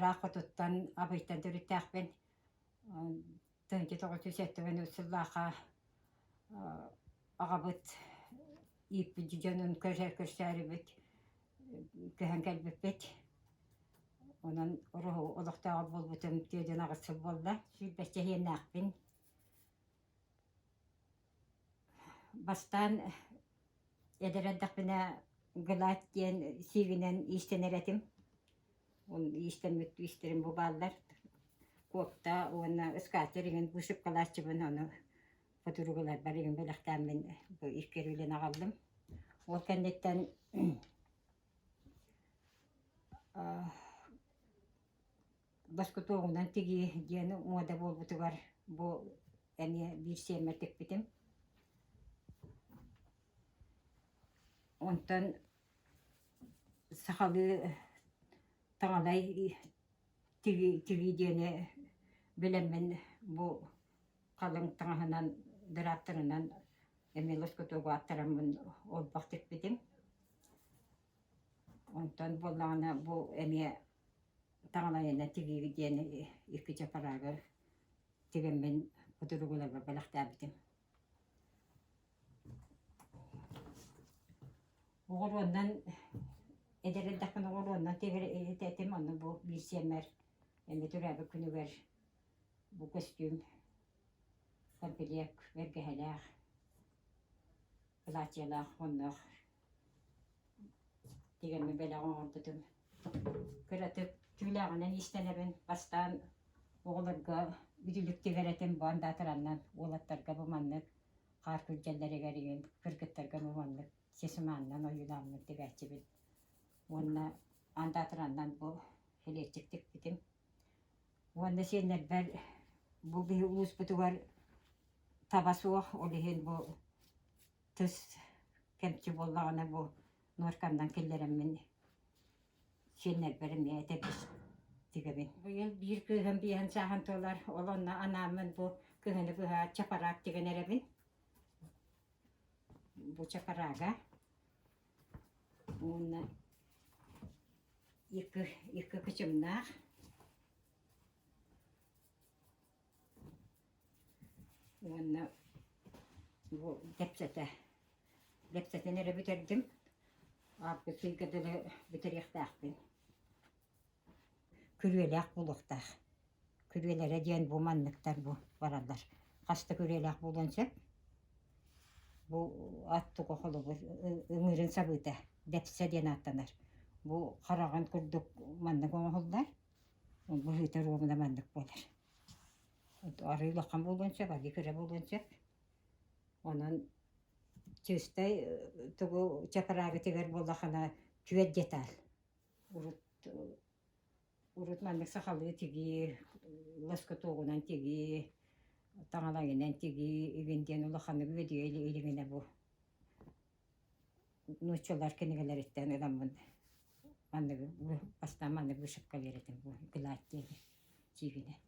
Быра хотуттан абыйтан төрүттääхпин. Төнки тоҕотусеттен уссуллааха агабыт иппидижонун көрсөөрүбүт көһөн кэлбиппит. Онон ору олохтаага болбутум түйден агысыл болла. Сүлбэсчэ хиэннаахпин. Бастан эдереддахпина гылаат диэн сигинен истенеретим. Он истенмит истерим бу бааллар. Куопта уонна ыскаатериген бушуп калааччыбын ону фотуругалар барыгын белахтааммин бу иккерүүлен агаллым. Ол кэннеттен баскутоогунан тиги диэн уода болбутугар бу эми бир сиэммертикпитим. Онтон сахалы таҥалай тиги диэне билеммен бу қалың таҥаһынан дырааптарынан эми лоскутоогу аттараммын олбахтикпитим. Онтон боллаҕына бу эми таҥалайына тиги диэне икки чапараага тигеммен кутуругуларга балахтаабытым. Оҕоруоннан эдереддахпын оҕоруоннан тетим онну бу бир сиэмэр эми турааба күнүгэр бу костюм комплект бэргэһэлээх платьялаах оннох тигэмми бэлэ оҥордутум. Кыратык түүлээҕинэн истенебин бастаан оҕолорго үдүлүк тигэретим буандаатараннан уолаттарга буманнык хаар күлдьэллэригэригин кыргыттарга буманнык сесимааннан ойулааммын тигээччибит. Уонна андаатараннан бу хилиэччиктикпитим. Уонна сиэннэрбэр бу биһи ууспутугар табасуох олиһин бу тыс кэмчи боллаҕына бу нуоркандан киллэреммин сиэннэрбэр эмиэ этебис тигебин. Быйыл биир кыыһын биэһэн саахан туолар олонна анааммын бу кыыһыны быһа чапараак тигэнэребин. Бу чапараага уонна икки кычымнаах уонна бу лепсетенере бүтердим. Ааппы сылгадылы бүтериэхтээхпин. Күрүэлээх булуохтаах. Күрүэлэрэ диэн бу манныктар бу бараллар. Хаста күрүэлээх булуонсеп бу аттуга холобур ыҥырын сабыыта лепсе диэн аттанар. Бу хараган курдук маннык оҥоһуллар. Бу хыыта руомуна маннык болар. Арыылахан булуонсеп, аги кыра булуонсеп. Онон чыыстай тугу чапараагы тигэр буоллахана түөт деталь. Урут маннык сахалыы тиги, лоскутуогунан тиги, таҥалайынан тиги, игиндиэн улаханы үөдүө илиңине бу нууччулар кинигелериттэн ыламмын манныгы бастаан маннык бышыкка биэретим бу гылаат диэни сигине.